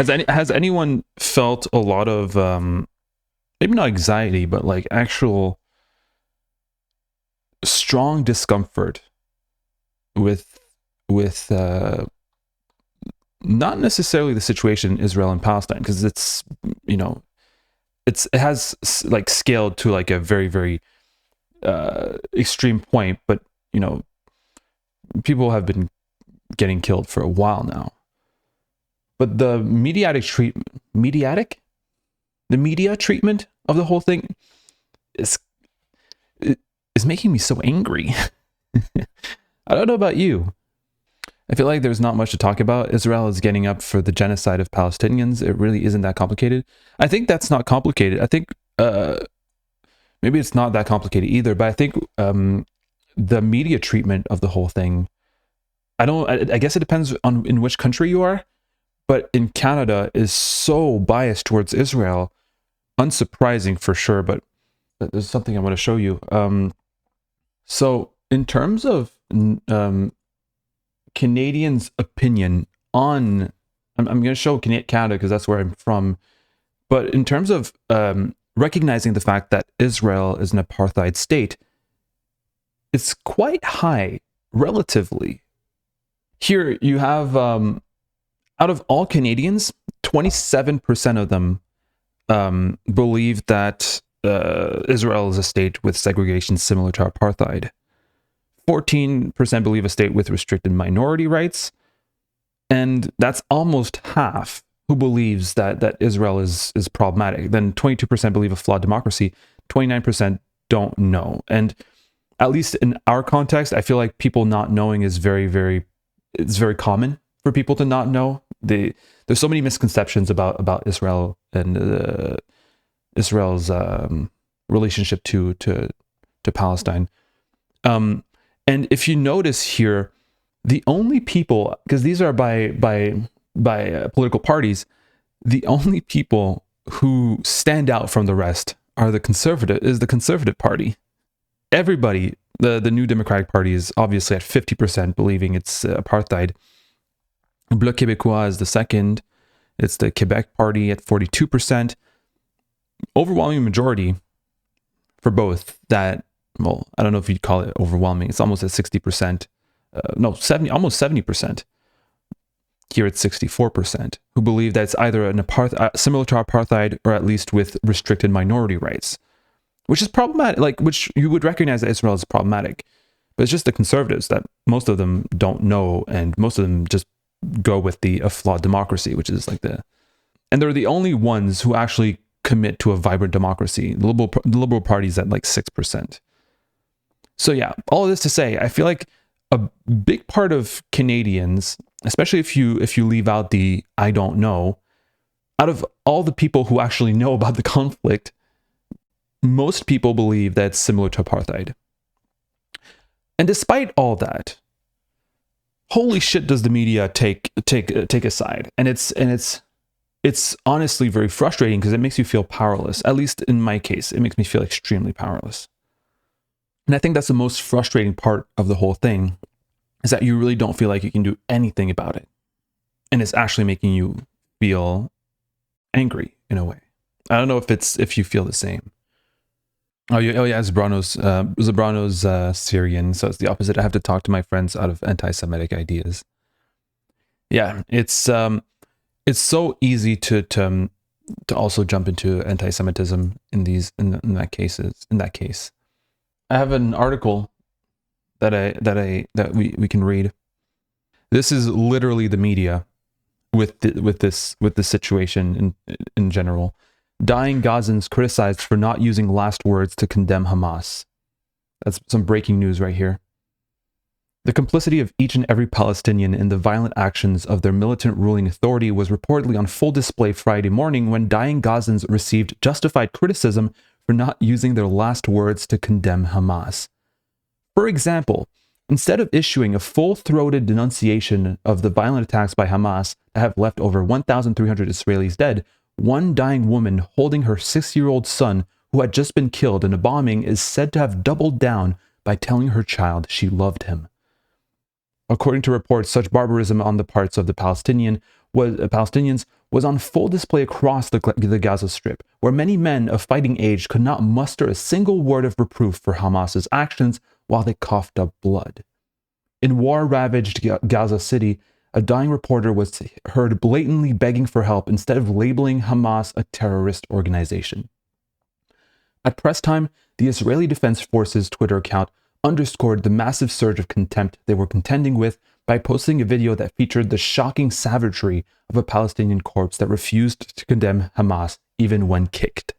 Has anyone felt a lot of maybe not anxiety, but like actual strong discomfort with not necessarily the situation in Israel and Palestine, because it's, you know, it has like scaled to like a very, very extreme point, but you know, people have been getting killed for a while now. But the media treatment of the whole thing is making me so angry. I don't know about you. I feel like there's not much to talk about. Israel is getting up for the genocide of Palestinians. It really isn't that complicated. I think that's not complicated. I think maybe it's not that complicated either, but I think the media treatment of the whole thing, I guess it depends on in which country you are, but in Canada is so biased towards Israel. Unsurprising for sure, but there's something I want to show you. So in terms of Canadians' opinion on, I'm going to show Canada because that's where I'm from, but in terms of recognizing the fact that Israel is an apartheid state, it's quite high relatively. Here you have, out of all Canadians, 27% of them believe that Israel is a state with segregation similar to apartheid. 14% believe a state with restricted minority rights, and that's almost half who believes that Israel is problematic. Then 22% believe a flawed democracy, 29% don't know. And at least in our context, I feel like people not knowing is it's very common for people to not know. There's so many misconceptions about Israel and Israel's relationship to Palestine. And if you notice here, the only people, because these are by political parties, the only people who stand out from the rest are the Conservative Party. Everybody, the New Democratic Party is obviously at 50% believing it's apartheid. Bloc Québécois is the second. It's the Quebec Party at 42%. Overwhelming majority for both that, well, I don't know if you'd call it overwhelming. It's almost at 60%. Almost 70%. Here it's 64%, who believe that it's either an similar to apartheid or at least with restricted minority rights, which is problematic, which you would recognize that Israel is problematic. But it's just the conservatives that most of them don't know, and most of them just go with a flawed democracy, which is and they're the only ones who actually commit to a vibrant democracy. The Liberal Party's at 6%. So yeah, all of this to say, I feel like a big part of Canadians, especially if you leave out the I don't know, out of all the people who actually know about the conflict, most people believe that it's similar to apartheid. And despite all that, holy shit does the media take a side. And it's honestly very frustrating because it makes you feel powerless. At least in my case, it makes me feel extremely powerless. And I think that's the most frustrating part of the whole thing, is that you really don't feel like you can do anything about it. And it's actually making you feel angry in a way. I don't know if you feel the same. Oh yeah, Zabrano's Syrian, so it's the opposite. I have to talk to my friends out of anti-Semitic ideas. Yeah, it's so easy to also jump into anti-Semitism in that case. I have an article that we can read. This is literally the media with this situation in general. Dying Gazans criticized for not using last words to condemn Hamas. That's some breaking news right here. The complicity of each and every Palestinian in the violent actions of their militant ruling authority was reportedly on full display Friday morning when dying Gazans received justified criticism for not using their last words to condemn Hamas. For example, instead of issuing a full-throated denunciation of the violent attacks by Hamas that have left over 1,300 Israelis dead, one dying woman holding her 6-year-old son who had just been killed in a bombing is said to have doubled down by telling her child she loved him. According to reports, such barbarism on the parts of the Palestinians was on full display across the Gaza Strip, where many men of fighting age could not muster a single word of reproof for Hamas's actions while they coughed up blood. In war-ravaged Gaza City, a dying reporter was heard blatantly begging for help instead of labeling Hamas a terrorist organization. At press time, the Israeli Defense Forces Twitter account underscored the massive surge of contempt they were contending with by posting a video that featured the shocking savagery of a Palestinian corpse that refused to condemn Hamas even when kicked.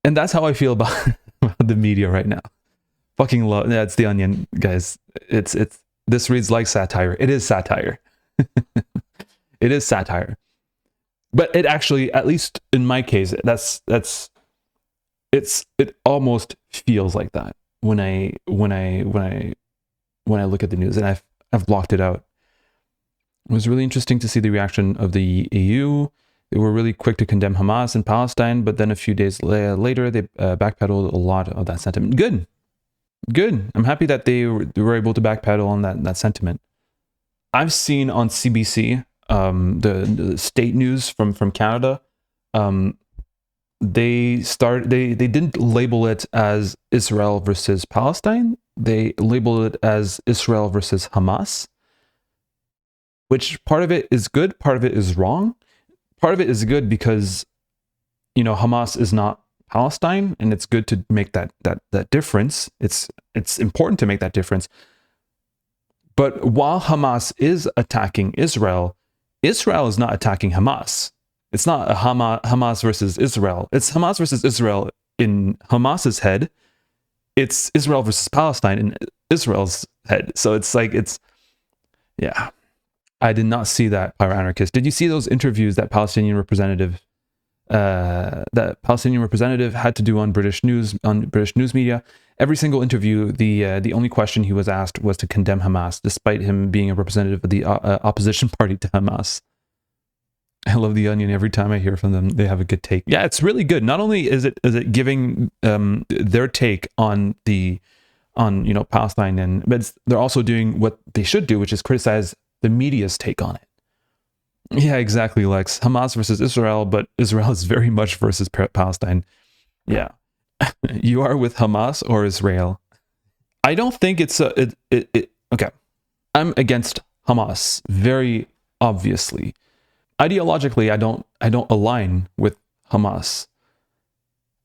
And that's how I feel about the media right now. Fucking love. Yeah, it's The Onion, guys. This reads like satire. It is satire. It is satire. But it actually, at least in my case, it almost feels like that when I look at the news, and I've blocked it out. It was really interesting to see the reaction of the EU. They were really quick to condemn Hamas in Palestine, but then a few days later, they backpedaled a lot of that sentiment. Good. I'm happy that they were able to backpedal on that sentiment. I've seen on CBC, the state news from Canada, they didn't label it as Israel versus Palestine. They labeled it as Israel versus Hamas, which part of it is good, part of it is wrong. Part of it is good because, Hamas is not Palestine, and it's good to make that difference. It's important to make that difference. But while Hamas is attacking Israel, Israel is not attacking Hamas. It's not a Hamas versus Israel. It's Hamas versus Israel in Hamas's head. It's Israel versus Palestine in Israel's head. So yeah. I did not see that, Pyro Anarchist. Did you see those interviews that Palestinian representative had to do on British news media? Every single interview, the only question he was asked was to condemn Hamas, despite him being a representative of the opposition party to Hamas. I love The Onion. Every time I hear from them, they have a good take. Yeah, it's really good. Not only is it giving their take on Palestine, but they're also doing what they should do, which is criticize the media's take on it. Yeah, exactly, Lex. Hamas versus Israel, but Israel is very much versus Palestine. Yeah. You are with Hamas or Israel? I don't think it's okay. I'm against Hamas, very obviously. Ideologically, I don't align with Hamas.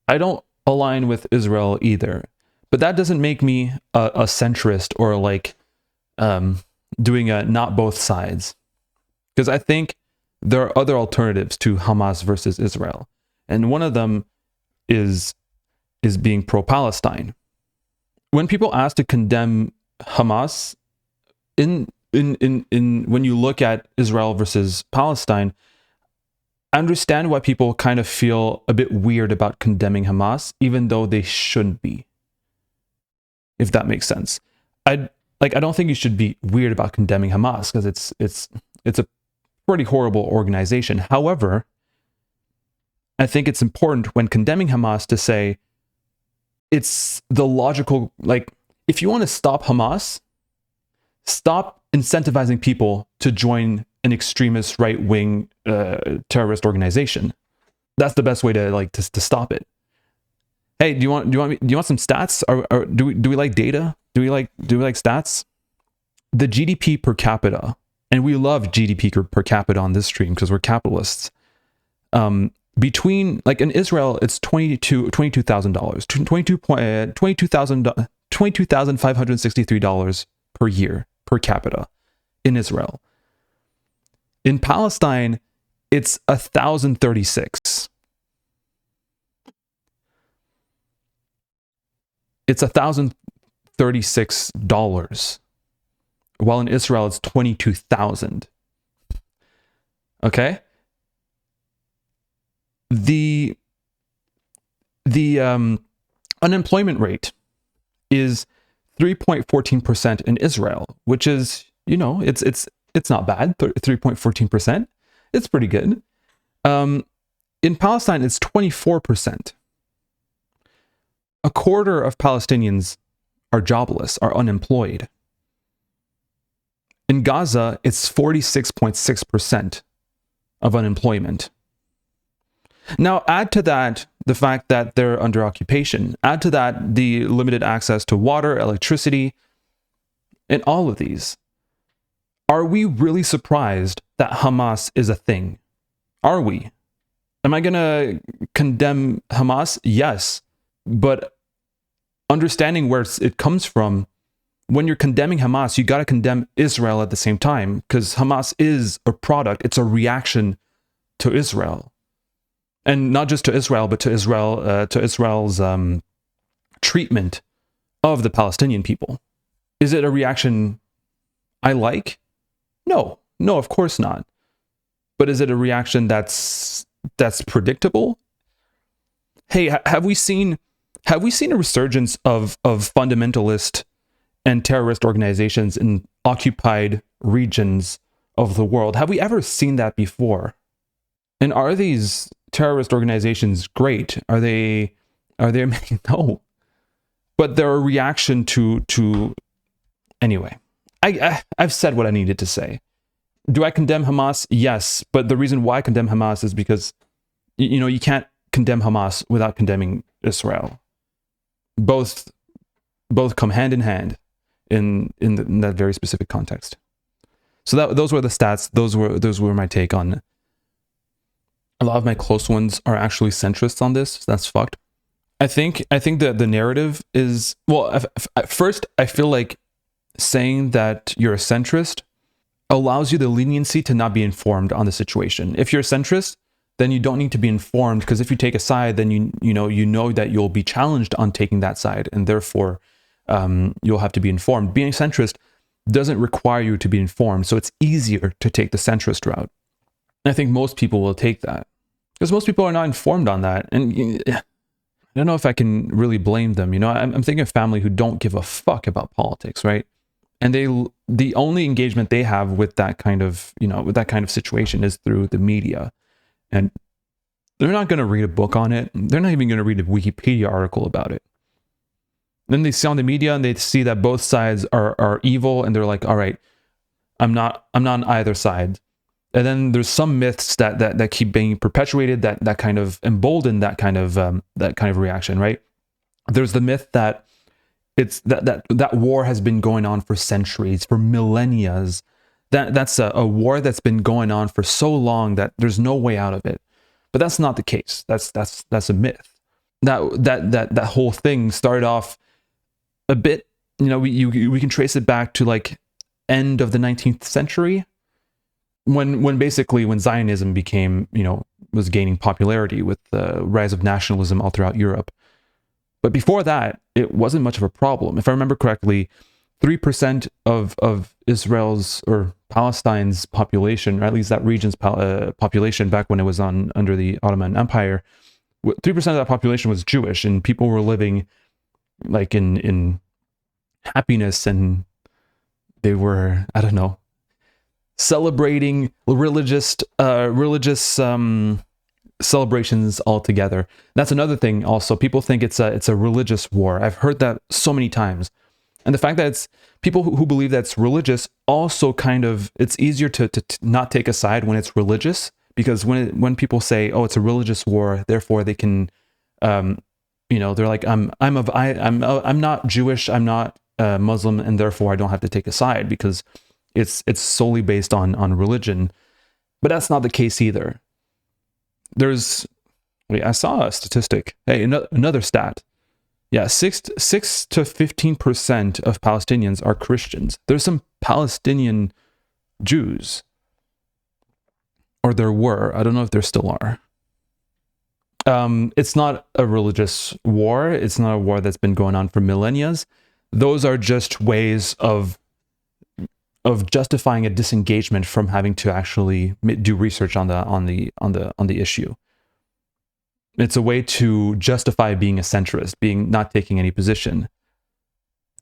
I don't align with Israel either. But that doesn't make me a centrist or doing a not both sides. Because I think there are other alternatives to Hamas versus Israel. And one of them is being pro-Palestine. When people ask to condemn Hamas, when you look at Israel versus Palestine, I understand why people kind of feel a bit weird about condemning Hamas, even though they shouldn't be. If that makes sense. I don't think you should be weird about condemning Hamas because it's a pretty horrible organization. However, I think it's important when condemning Hamas to say it's the logical, if you want to stop Hamas, stop incentivizing people to join an extremist right-wing terrorist organization. That's the best way to stop it. Hey, do you want some stats? Or do we like data? Do we like stats? The GDP per capita, and we love GDP per capita on this stream because we're capitalists. Between in Israel, it's $22,000, $22,563 per year per capita in Israel. In Palestine, it's $1,036. It's $1,036, while in Israel it's 22,000. Okay, the unemployment rate is 3.14% in Israel, which is it's not bad. 3.14%, it's pretty good. In Palestine, it's 24%. A quarter of Palestinians are jobless, are unemployed. In Gaza, it's 46.6% of unemployment. Now, add to that the fact that they're under occupation. Add to that the limited access to water, electricity, and all of these. Are we really surprised that Hamas is a thing? Are we? Am I going to condemn Hamas? Yes. But understanding where it comes from, when you're condemning Hamas, you got to condemn Israel at the same time, because Hamas is a product. It's a reaction to Israel. And not just to Israel, but to Israel's treatment of the Palestinian people. Is it a reaction I like? No, of course not. But is it a reaction that's predictable? Hey, have we seen a resurgence of fundamentalist and terrorist organizations in occupied regions of the world? Have we ever seen that before? And are these terrorist organizations great? Are they no? But they're a reaction to anyway. I've said what I needed to say. Do I condemn Hamas? Yes, but the reason why I condemn Hamas is because you can't condemn Hamas without condemning Israel. Both come hand in hand in that very specific context. So those were the stats. Those were my take on. A lot of my close ones are actually centrists on this. That's fucked. I think that the narrative is, well, at first I feel like saying that you're a centrist allows you the leniency to not be informed on the situation. If you're a centrist, then you don't need to be informed, because if you take a side, then you know that you'll be challenged on taking that side, and therefore you'll have to be informed. Being a centrist doesn't require you to be informed, so it's easier to take the centrist route. And I think most people will take that, because most people are not informed on that. And I don't know if I can really blame them. I'm thinking of family who don't give a fuck about politics, right? And the only engagement they have with that kind of situation is through the media. And they're not going to read a book on it. They're not even going to read a Wikipedia article about it. Then they see on the media and they see that both sides are evil, and they're like, all right, I'm not on either side. And then there's some myths that keep being perpetuated that kind of embolden that kind of reaction, right? There's the myth that it's that war has been going on for centuries, for millennia. That's a war that's been going on for so long that there's no way out of it. But that's not the case. That's a myth. That whole thing started off a bit, we can trace it back to like end of the 19th century, when Zionism became, was gaining popularity with the rise of nationalism all throughout Europe. But before that, it wasn't much of a problem. If I remember correctly, 3% of Israel's or Palestine's population, or at least that region's population back when it was under the Ottoman Empire, 3% of that population was Jewish, and people were living like in happiness, and they were, I don't know, celebrating religious celebrations altogether. That's another thing. Also, people think it's a religious war. I've heard that so many times, and the fact that it's people who believe that's religious also kind of, it's easier to not take a side when it's religious, because when people say, oh, it's a religious war, therefore they can, they're like, I'm not Jewish, I'm not Muslim, and therefore I don't have to take a side because it's solely based on religion. But that's not the case either. I saw a statistic. Hey, another stat. Yeah, 6 to 15% of Palestinians are Christians. There's some Palestinian Jews, or there were. I don't know if there still are. It's not a religious war. It's not a war that's been going on for millennia. Those are just ways of justifying a disengagement from having to actually do research on the issue. It's a way to justify being a centrist, not taking any position.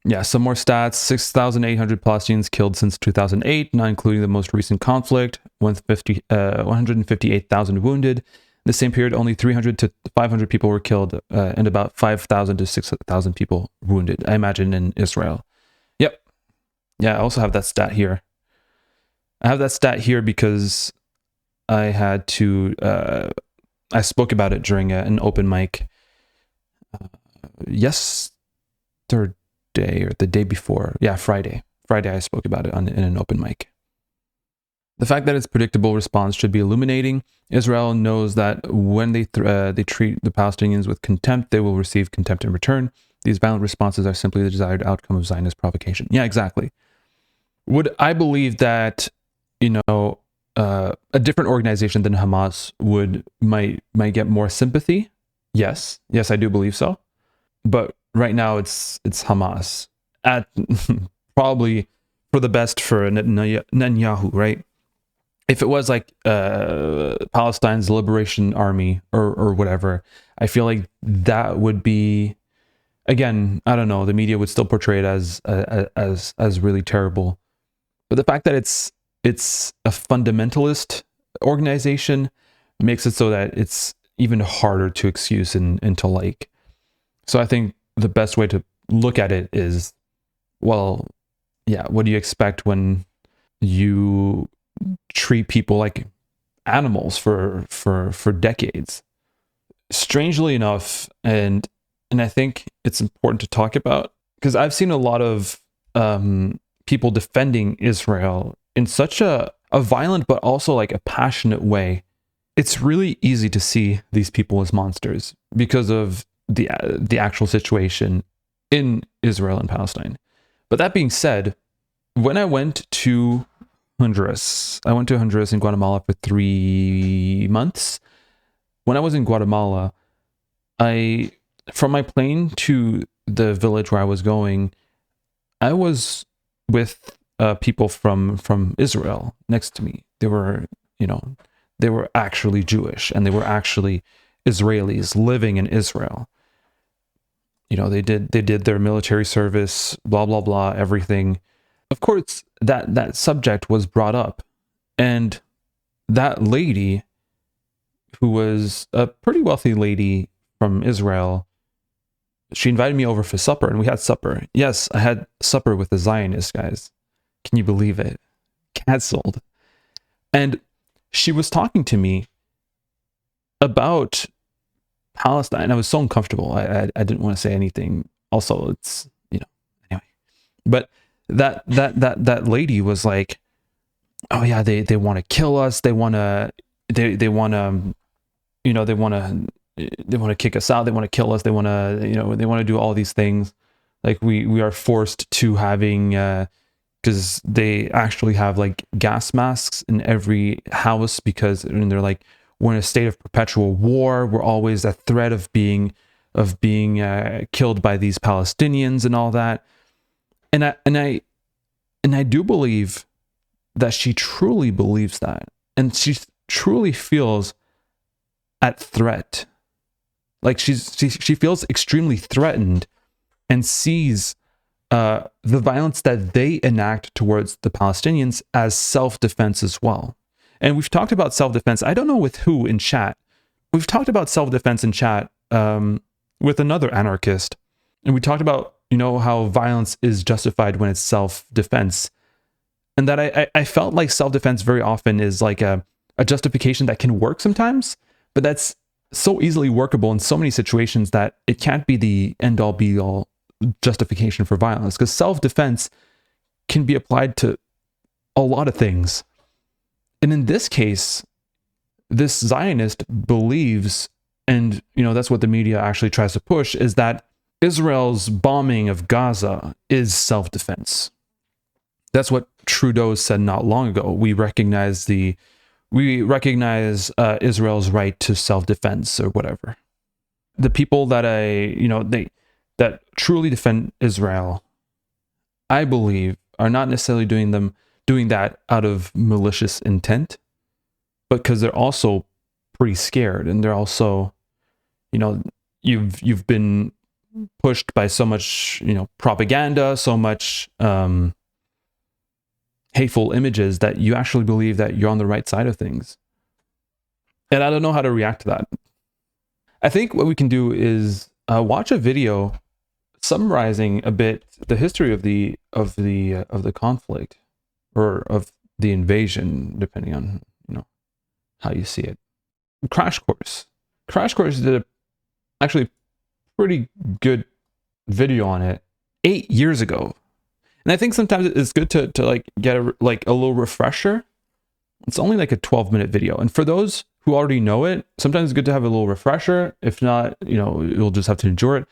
Yeah, some more stats. 6,800 Palestinians killed since 2008, not including the most recent conflict. 158,000 wounded. In the same period, only 300 to 500 people were killed, and about 5,000 to 6,000 people wounded, I imagine, in Israel. Yep. Yeah, I also have that stat here. I have that stat here because I had to, I spoke about it during an open mic yesterday or the day before. Yeah, Friday. Friday I spoke about it in an open mic. The fact that its predictable response should be illuminating. Israel knows that when they treat the Palestinians with contempt, they will receive contempt in return. These violent responses are simply the desired outcome of Zionist provocation. Yeah, exactly. Would I believe that, a different organization than Hamas might get more sympathy? Yes, I do believe so. But right now, it's Hamas at probably for the best for Netanyahu, right? If it was like Palestine's Liberation Army or whatever, I feel like that would be, again, I don't know, the media would still portray it as really terrible. But the fact that it's a fundamentalist organization makes it so that it's even harder to excuse and to like. So I think the best way to look at it is, well, yeah, what do you expect when you treat people like animals for decades? Strangely enough, and I think it's important to talk about, because I've seen a lot of people defending Israel in such a violent but also like a passionate way. It's really easy to see these people as monsters because of the actual situation in Israel and Palestine. But that being said, when I went to Honduras and Guatemala for 3 months. When I was in Guatemala, from my plane to the village where I was going, I was with people from Israel next to me. They were actually Jewish, and they were actually Israelis living in Israel. They did their military service, blah blah blah, everything. Of course, that subject was brought up, and that lady, who was a pretty wealthy lady from Israel, she invited me over for supper, and we had supper. Yes, I had supper with the Zionists, guys. Can you believe it? Cancelled. And she was talking to me about Palestine. I was so uncomfortable. I didn't want to say anything. Also, it's, anyway. But that lady was like, oh yeah, they want to kill us. They want to kick us out. They want to kill us. They want to do all these things. Like we are forced to having, because they actually have like gas masks in every house, because they're like, we're in a state of perpetual war. We're always at threat of being killed by these Palestinians and all that. And I do believe that she truly believes that, and she truly feels at threat. Like she feels extremely threatened, and sees the violence that they enact towards the Palestinians as self-defense as well. And we've talked about self-defense. I don't know with who in chat. We've talked about self-defense in chat with another anarchist, and we talked about how violence is justified when it's self-defense, and that I felt like self-defense very often is like a justification that can work sometimes, but that's so easily workable in so many situations that it can't be the end-all be-all justification for violence, because self-defense can be applied to a lot of things. And in this case, this Zionist believes, and that's what the media actually tries to push, is that Israel's bombing of Gaza is self-defense. That's what Trudeau said not long ago. We recognize Israel's right to self-defense or whatever. The people that that truly defend Israel, I believe, are not necessarily doing that out of malicious intent, but because they're also pretty scared, and they're also, you've been pushed by so much, propaganda, so much hateful images, that you actually believe that you're on the right side of things. And I don't know how to react to that. I think what we can do is watch a video summarizing a bit the history of the conflict, or of the invasion, depending on how you see it. Crash Course. Crash Course did a actually pretty good video on it 8 years ago. And I think sometimes it's good to like get a little refresher. It's only like a 12-minute video. And for those who already know it, sometimes it's good to have a little refresher. If not, you'll just have to endure it.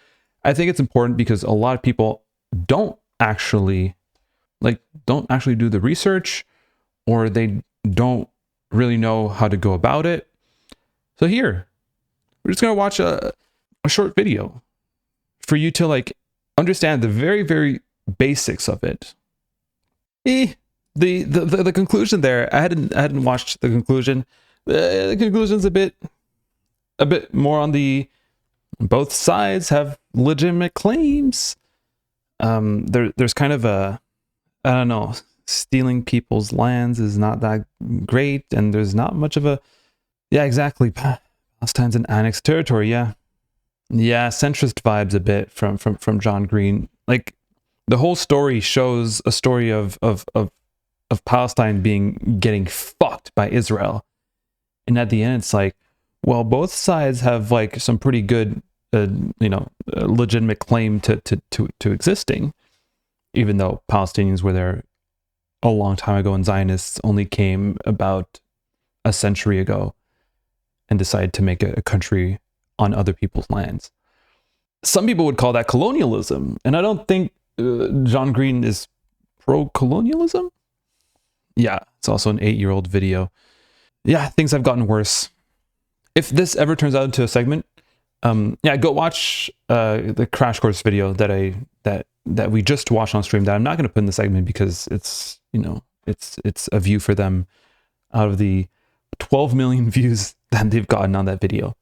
I think it's important because a lot of people don't actually do the research, or they don't really know how to go about it. So here, we're just going to watch a short video for you to like understand the very, very basics of it. The conclusion there, I hadn't watched the conclusion. The conclusion's a bit more on the both sides have legitimate claims. There's kind of a, I don't know, stealing people's lands is not that great, and there's not much of a, yeah, exactly. Palestine's an annexed territory, yeah, centrist vibes a bit from John Green. Like the whole story shows a story of Palestine getting fucked by Israel, and at the end it's like, well, both sides have like some pretty good, legitimate claim to existing, even though Palestinians were there a long time ago and Zionists only came about a century ago and decided to make a country on other people's lands. Some people would call that colonialism, and I don't think John Green is pro-colonialism. Yeah, it's also an 8-year-old video. Yeah, things have gotten worse. If this ever turns out into a segment, go watch the Crash Course video that we just watched on stream that I'm not going to put in the segment because it's a view for them out of the 12 million views that they've gotten on that video.